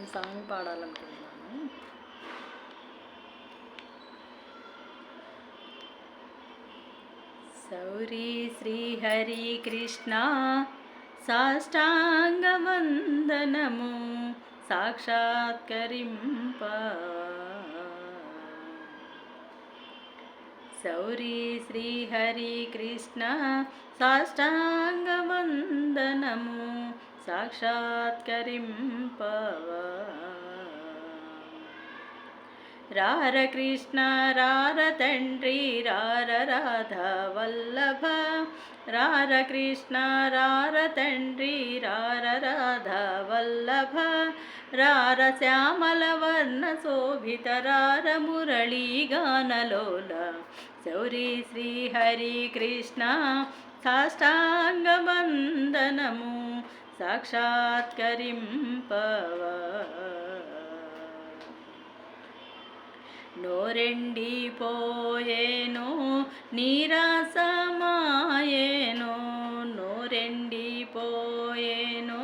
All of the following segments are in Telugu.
నేను సాంగ్ పాడాలనుకుంటున్నాను. సౌరీ శ్రీహరి కృష్ణ సాష్టాంగవందనము సాక్షాత్కరింప. సౌరీ శ్రీహరి కృష్ణ సాష్టాంగవందనము సాక్షాత్కరింపవా. రార కృష్ణ రార తండ్రి రార రాధా వల్లభ. రార కృష్ణ రార తండ్రి రార రాధా వల్లభ. రార శ్యామల వర్ణ శోభిత రార మురళీ గానలోల. సౌరీ శ్రీహరి కృష్ణ సాష్టాంగవందనము సాక్షాత్కరింపవా. నోరెండిపోయేను నీరాసమాయేను. నోరెండిపోయేను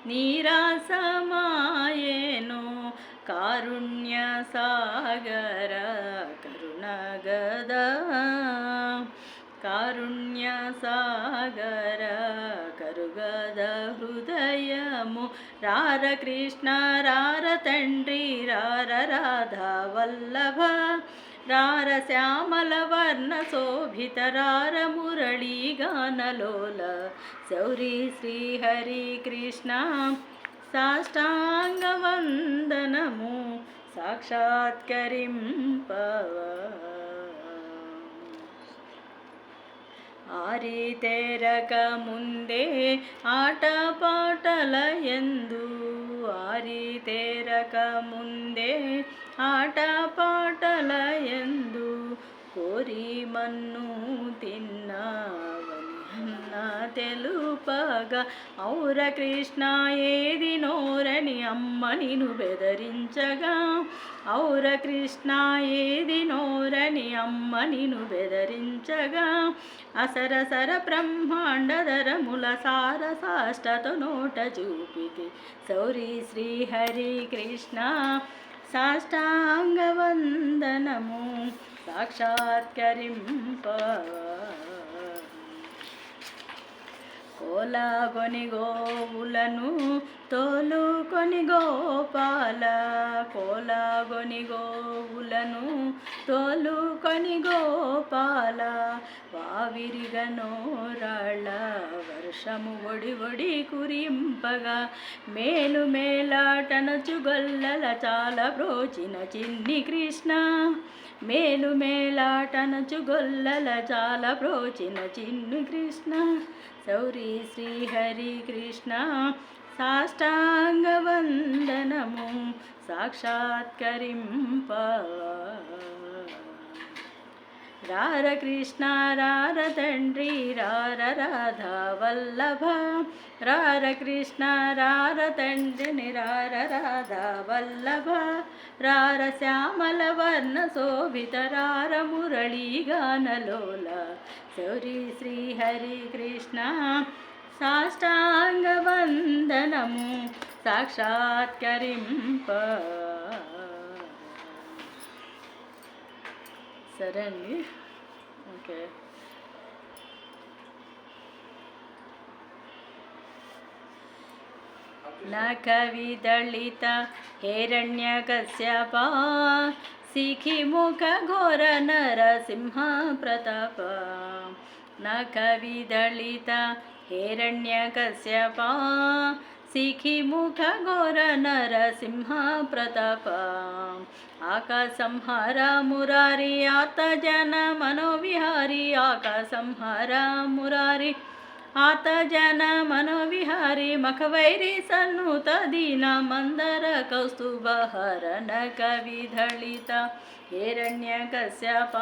నీరాసమాయేను. కారుణ్య సాగర కరుణగద. కారుణ్య సాగర కరుగద హృదయము. రార కృష్ణ రార తండ్రి రార రాధా వల్లభ. రార శ్యామల వర్ణ శోభిత రార మురళీ గానలోల. సౌరీ శ్రీహరి కృష్ణ సాష్టాంగవందనము సాక్షాత్కరింపవా. ఆరితేరక ముందే ఆటపాటల యందు. ఆరితేరక ముందే ఆటపాటల యందు. కోరి మన్ను తిన్నావని అన్న తెలుపగా. ఔర కృష్ణ ఏది నోరని అమ్మ నిను బెదరించగా. ఔర కృష్ణ ఏది నోరని అమ్మ నిను బెదరించగా. అసరసర బ్రహ్మాండధరముల సార సాష్టతో నోట చూపితి. సౌరీ శ్రీహరి కృష్ణ సాష్టాంగవందనము సాక్షాత్కరింపవా. కోలాగొని గోవులను తోలుకొని గోపాల. కోలాగొని గోవులను తోలుకొని గోపాల. వావిరిగనో రాళ్ళ వర్షము ఒడి ఒడి కురింపగా. మేలు మేలాటనచు గొల్లల చాలా బ్రోచిన చిన్ని కృష్ణ. మేలు మేలాటనచు గొల్లల చాలా బ్రోచిన చిన్ని కృష్ణ. సౌరీ శ్రీహరి కృష్ణ సాష్టాంగవందనము సాక్షాత్కరింపవా. రార కృష్ణ రార తండ్రి రార రాధా వల్లభ. రార కృష్ణ రార తండ్రిని రార రాధా వల్లభ. రార శ్యామల వర్ణ శోభిత రార మురళీ గానలోల. సౌరీ శ్రీహరి కృష్ణ సాష్టాంగవందనము సాక్షాత్కరింపవా. సరే అండి, ఓకే. నఖవిదళిత హిరణ్యకశ్యప. శిఖిముఖ ఘోర నరసింహ ప్రతాప. నఖవిదళిత హిరణ్యకశ్యప. శిఖిముఖ ఘోర నరసింహ ప్రతాప. ఆకాశంహార మురారి ఆతజన మనోవిహారి. ఆకాశంహార మురారి ఆతజన మనోవిహారి. మఖవైరి సన్నుత దీన మందర కౌస్తుభహర. నఖవిదళిత హిరణ్యకశ్యప.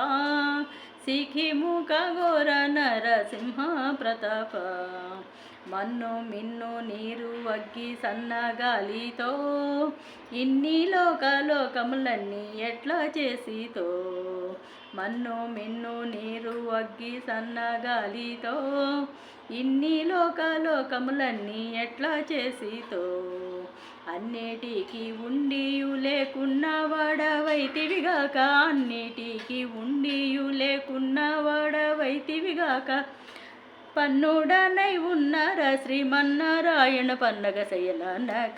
శిఖిముఖ ఘోర నరసింహ ప్రతాప. మన్ను మిన్ను నీరు అగ్గి సన్నగాలితో. ఇన్ని లోకములన్నీ ఎట్లా చేసితో. మన్ను మిన్ను నీరు వగ్గి సన్నగాలితో ఇన్ని లోకములన్నీ ఎట్లా చేసితో అన్నిటికీ ఉండియు లేకున్నా వాడవైతివిగాక అన్నిటికీ ఉండియు లేకున్నా వాడవైతివిగాక పన్నుడనై ఉన్నార శ్రీమన్నారాయణ పన్నగ శయన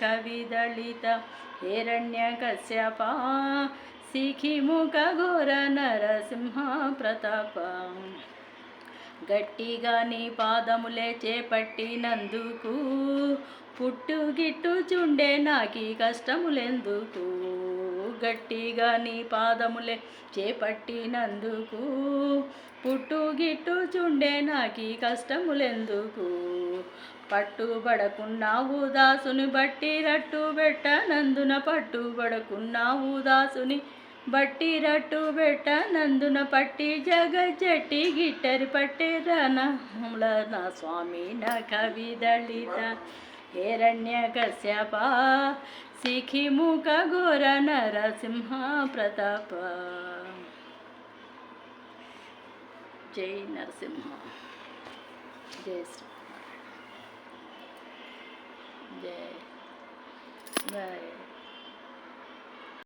కవిదళిత హిరణ్య కశ్యప శిఖిముఖ ఘోర నరసింహ ప్రతాప గట్టిగా నీ పాదములే చేపట్టినందుకు పుట్టుగిట్టుచుండే నాకీ కష్టములెందుకు గట్టిగా నీ పాదములే చేపట్టినందుకు పుట్టుగిట్టుచుండే నాకీ కష్టములెందుకు పట్టుబడకున్నావు దాసుని బట్టి రట్టు పెట్టనందున పట్టుబడకున్నావు దాసుని బట్టి రట్టు పెట్టనందున పట్టి జగజ్జట్టి గిట్టరి పట్టేదనముల నా స్వామి నా కవిదళిత హిరణ్య కశ్యప శిఖిముఖ ఘోర నరసింహ ప్రతాప. జై నరసింహ, జై శ్రీ, జై జై.